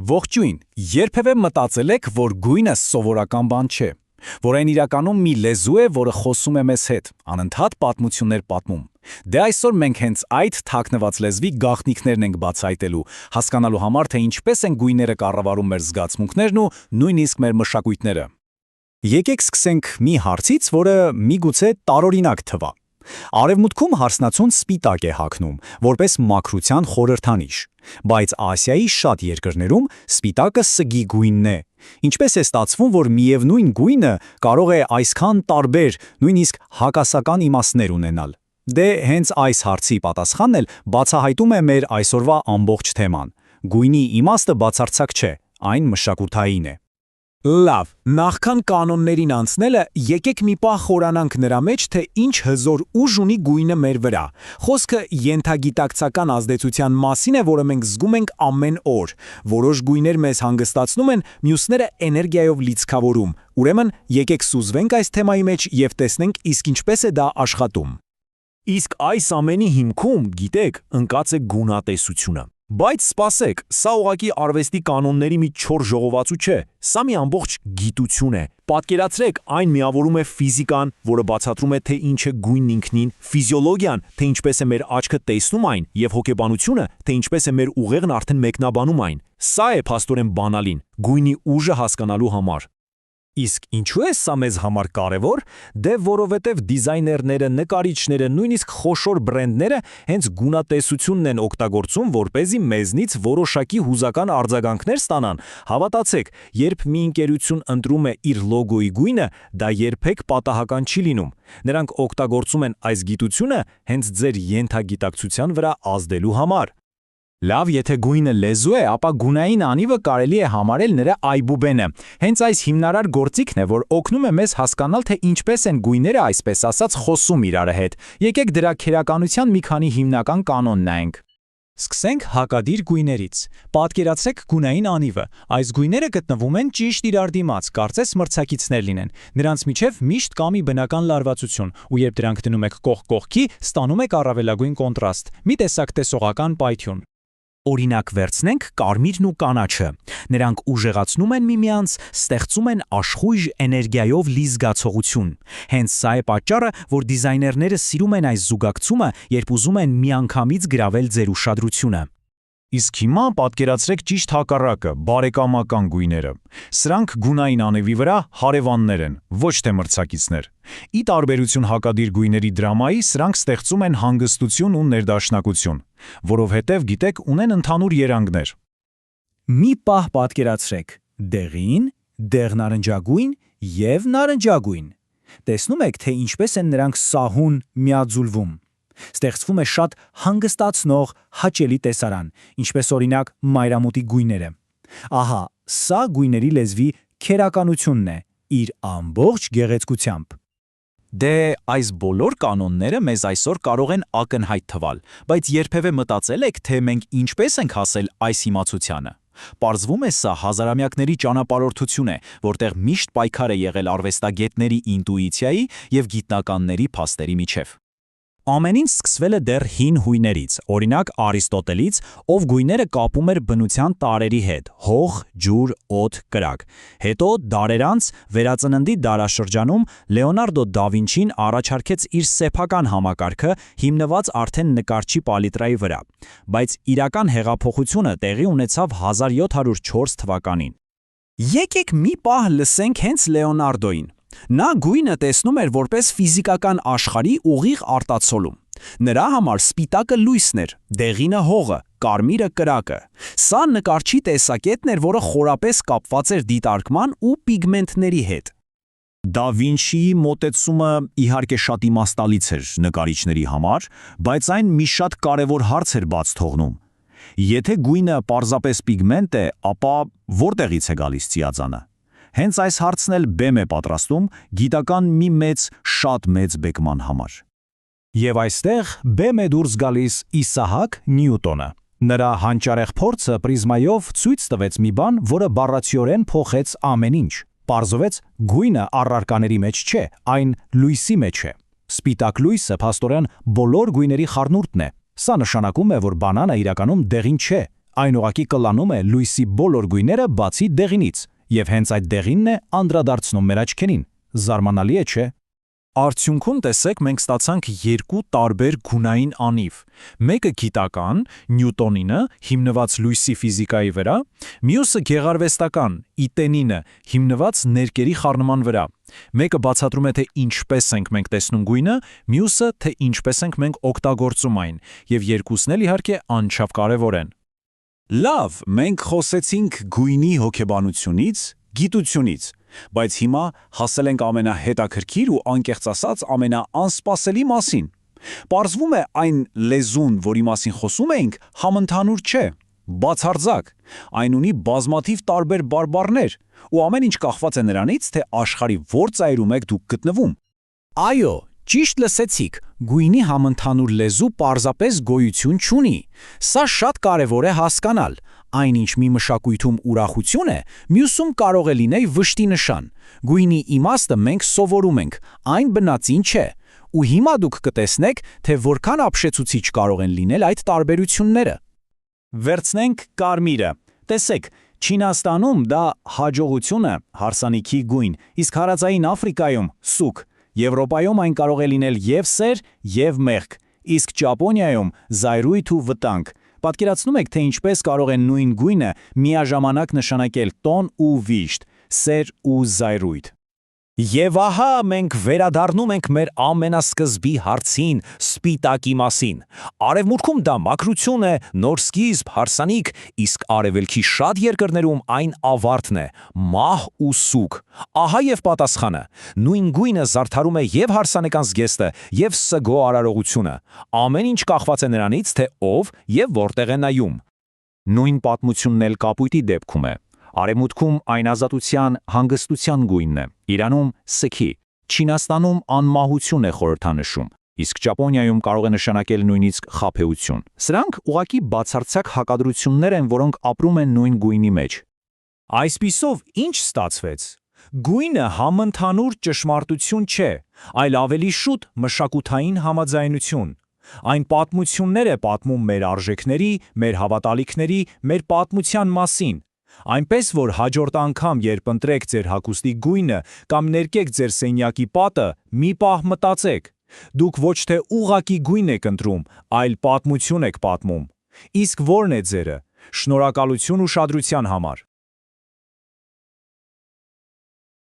Ողջույն, երբևէ մտածել եք, որ գույնը սովորական բան չէ, որ այն իրականում մի լեզու է, որը խոսում է մեզ հետ, անընդհատ պատմություններ պատմում։ Դե այսօր մենք հենց այդ թաքնված լեզվի գաղտնիքներն ենք բացահայտելու, հասկանալու համար, թե ինչպես են գույները կառավարում մեր զգացմունքներն ու նույնիսկ մեր մշակույթները։ Եկեք սկսենք մի հարցից, որը միգուցե տարօրինակ թվա։ Արևմուտքում հարսնացուն սպիտակ է հագնում, որպես մաքրության խորհրդանիշ, բայց Ասիայի շատ երկրներում սպիտակը սգի գույնն է։ Ինչպես է ստացվում, որ միևնույն գույնը կարող է այսքան տարբեր, նույնիսկ հակասական իմաստներ ունենալ։ Դե հենց այս հարցի պատասխանն էլ բացահայտում է մեր այսօրվա ամբողջ թեման։ Գույնի իմաստը բացարձակ չէ, այն մշակութային է։ Լավ, նախքան կանոններին անցնելը, եկեք մի պահ խորանանք նրա մեջ, թե ինչ հզոր ուժ ունի գույնը մեր վրա։ Խոսքը ենթագիտակցական ազդեցության մասին է, որը մենք զգում ենք ամեն օր։ Որոշ գույներ մեզ հանգստացնում են, մյուսները էներգիայով լիցքավորում։ Ուրեմն, եկեք սուզվենք այս թեմայի մեջ և տեսնենք իսկ ինչպես է դա աշխատում։ Իսկ այս ամենի հիմքում, գիտեք, ընկած է գունատեսությունը։ Բայց սպասեք, սա ուղղակի արվեստի կանոնների մի չոր ժողովածու չէ, սա մի ամբողջ գիտություն է։ Պատկերացրեք, այն միավորում է ֆիզիկան, որը բացատրում է, թե ինչ է գույնն ինքնին, ֆիզիոլոգիան, թե ինչպես է մեր աչքը տեսնում այն, և հոգեբանությունը, թե ինչպես է մեր ուղեղն արդեն մեկնաբանում այն։ Սա է փաստորեն բանալին, գույնի ուժը հասկանալու համար։ Իսկ ինչու է սա մեզ համար կարևոր։ Դե որովհետև դիզայներները, նկարիչները, նույնիսկ խոշոր բրենդները հենց գունատեսությունն են օգտագործում, որպեսզի մեզնից որոշակի հուզական արձագանքներ ստանան։ Հավատացեք, երբ մի ընկերություն ընտրում է իր լոգոյի գույնը, դա երբեք պատահական չի լինում։ Նրանք օգտագործում են այս գիտությունը հենց ձեր ենթագիտակցության վրա ազդելու համար։ Լավ, եթե գույնը լեզու է, ապա գունային անիվը կարելի է համարել նրա այբուբենը։ Հենց այս հիմնարար գործիքն է, որ օգնում է մեզ հասկանալ, թե ինչպես են գույները, այսպես ասած, խոսում իրար հետ։ Եկեք դրա քերականության մի քանի հիմնական կանոն նայենք։ Սկսենք հակադիր գույներից։ Պատկերացրեք գունային անիվը։ Այս գույները գտնվում են ճիշտ իրար դիմաց, կարծես մրցակիցներ լինեն։ Նրանց միջև միշտ կա մի բնական լարվածություն, ու երբ դրանք դնում եք կողք կողքի, ստանում եք առավելագույն կոնտրաստ, մի տեսակ տեսողական պայթյուն։ Օրինակ վերցնենք կարմիրն ու կանաչը։ Նրանք ուժեղացնում են միմյանց, ստեղծում են աշխույժ էներգիայով լի զգացողություն։ Հենց սա է պատճառը, որ դիզայներները սիրում են այս զուգակցումը, երբ ուզում են միանգամից գրավել ձեր ուշադրությունը։ Իսկ հիմա պատկերացրեք ճիշտ հակառակը, բարեկամական գույները։ Սրանք գունային անիվի վրա հարևաններ են, ոչ թե մրցակիցներ։ Ի տարբերություն հակադիր գույների դրամայի, սրանք ստեղծում են հանգստություն ու ներդաշնակություն, որովհետև գիտեք, ունեն ընդհանուր երանգներ։ Մի պահ պատկերացրեք. դեղին, դեղնարնջագույն և նարնջագույն։ Տեսնում եք, թե ինչպես են նրանք սահուն միաձուլվում։ Ստեղծվում է շատ հանգստացնող, հաճելի տեսարան, ինչպես օրինակ մայրամուտի գույները։ Ահա, սա գույների լեզվի քերականությունն է, իր ամբողջ գեղեցկությամբ։ Դե այս բոլոր կանոնները մեզ այսօր կարող են ակնհայտ թվալ, բայց երբևէ մտածել եք, թե մենք ինչպես ենք հասել այս իմացությանը։ Պարզվում է, սա հազարամյակների ճանապարհորդություն է, որտեղ միշտ պայքար է եղել արվեստագետների ինտուիցիայի և գիտնականների փաստերի միջև։ Ամեն ինչ սկսվել է դեռ հին հույներից, օրինակ Արիստոտելից, ով գույները կապում էր բնության տարրերի հետ՝ հող, ջուր, օդ, կրակ։ Հետո դարեր անց վերածննդի դարաշրջանում Լեոնարդո դա Վինչին առաջարկեց իր սեփական համակարգը, հիմնված արդեն նկարչի պալիտրայի վրա։ Բայց իրական հեղափոխությունը տեղի ունեցավ 1704 թվականին։ Եկեք մի պահ լսենք հենց Լեոնարդոին։ Նա գույնը տեսնում էր որպես ֆիզիկական աշխարհի ուղիղ արտացոլում։ Նրա համար սպիտակը լույսն էր, դեղինը հողը, կարմիրը կրակը։ Սա նկարչի տեսակետն էր, որը խորապես կապված էր դիտարկման ու պիգմենտների հետ։ Դա Վինչիի մոտեցումը իհարկե շատ իմաստալից էր նկարիչների համար, բայց այն մի շատ կարևոր հարց էր բաց թողնում։ Եթե գույնը պարզապես պիգմենտ է, ապա որտեղից է գալիս ծիածանը։ Հենց այս հարցն էլ բեմ է պատրաստում գիտական մի շատ մեծ բեկման համար։ Եվ այստեղ բեմ է դուրս գալիս Իսահակ Նյուտոնը։ Նրա հանճարեղ փորձը պրիզմայով ցույց տվեց մի բան, որը բառացիորեն փոխեց ամեն ինչ։ Պարզվեց, գույնը առարկաների մեջ չէ, այն լույսի մեջ է։ Սպիտակ լույսը փաստորեն բոլոր գույների խառնուրդն է։ Սա նշանակում է, որ բանանը իրականում դեղին չէ, Այն ուղղակի կլանում է լույսի բոլոր գույները բացի դեղինից, եւ հենց այդ դեղինն է անդրադարձնում մեր աչքերին։ Զարմանալի է, չէ՞։ Արդյունքում տեսեք մենք ստացանք երկու տարբեր գունային անիվ։ Մեկը գիտական, Նյուտոնինը, հիմնված լույսի ֆիզիկայի վրա, մյուսը գեղարվեստական, Իտենինը, հիմնված ներկերի խառնման վրա։ Մեկը բացատրում է, թե ինչպես ենք մենք տեսնում գույնը, մյուսը, թե ինչպես ենք մենք օգտագործում այն, եւ երկուսն էլ իհարկե անչափ կարևոր են։ Լավ, մենք խոսեցինք գույնի հոգեբանությունից, գիտությունից, բայց հիմա հասել ենք ամենահետաքրքիր ու անկեղծ ասած ամենաանսպասելի մասին։ Պարզվում է այն լեզուն, որի մասին խոսում էինք, համընդհանուր չէ, բացարձակ։ Այն ունի բազմաթիվ տարբեր բարբառներ, ու ամեն ինչ կախված է նրանից, թե աշխարհի որ ծայրում եք դուք գտնվում։ Այո, ճիշտ լսեցիք, գույնի համընդհանուր լեզու պարզապես գոյություն չունի։ Սա շատ կարևոր է հասկանալ։ Այնինչ մի մշակույթում ուրախություն է, մյուսում կարող է լինել վշտի նշան։ Գույնի իմաստը մենք սովորում ենք, այն բնածին չէ։ Ու հիմա դուք կտեսնեք, թե որքան ապշեցուցիչ կարող են լինել այդ տարբերությունները։ Վերցնենք կարմիրը։ Տեսեք, Չինաստանում դա հաջողություն է, հարսանիքի գույն, իսկ Հարավային Աֆրիկայում սուգ։ Եվրոպայում այն կարող է լինել եւ սեր, եւ մեղք, իսկ Ճապոնիայում զայրույթ ու վտանգ։ Պատկերացնում եք, թե ինչպես կարող է նույն գույնը միաժամանակ նշանակել տոն ու վիշտ, սեր ու զայրույթ։ Եվ ահա մենք վերադառնում ենք մեր ամենասկզբի հարցին՝ սպիտակի մասին։ Արևմուտքում դա մաքրություն է, նոր սկիզբ, հարսանիք, իսկ արևելքի շատ երկրներում այն ավարտն է, մահ ու սուգ։ Ահա եւ պատասխանը։ Նույն գույնը զարդարում է եւ հարսանեկան զգեստը, եւ սգո արարողությունը։ Ամեն ինչ կախված է նրանից, թե ով եւ որտեղ է նայում։ Նույն պատմությունն էլ կապույտի դեպքում է։ Արևմուտքում այն ազատության, հանգստության գույնն է, Իրանում սգի, Չինաստանում անմահություն է խորհրդանշում, իսկ Ճապոնիայում կարող է նշանակել նույնիսկ խաբեություն։ Սրանք ուղղակի բացարձակ հակադրություններ են, որոնք ապրում են նույն գույնի մեջ։ Այսպիսով, ինչ ստացվեց։ Գույնը համընդհանուր ճշմարտություն չէ, այլ ավելի շուտ մշակութային համաձայնություն։ Այն պատմություններ է պատմում մեր արժեքների, մեր հավատալիքների, մեր պատմության մասին։ Այնպես որ հաջորդ անգամ, երբ ընտրեք ձեր հագուստի գույնը կամ ներկեք ձեր սենյակի պատը, մի պահ մտածեք։ Դուք ոչ թե ուղղակի գույն եք ընտրում, այլ պատմություն եք պատմում։ Իսկ ո՞րն է ձերը։ Շնորհակալություն ուշադրության համար։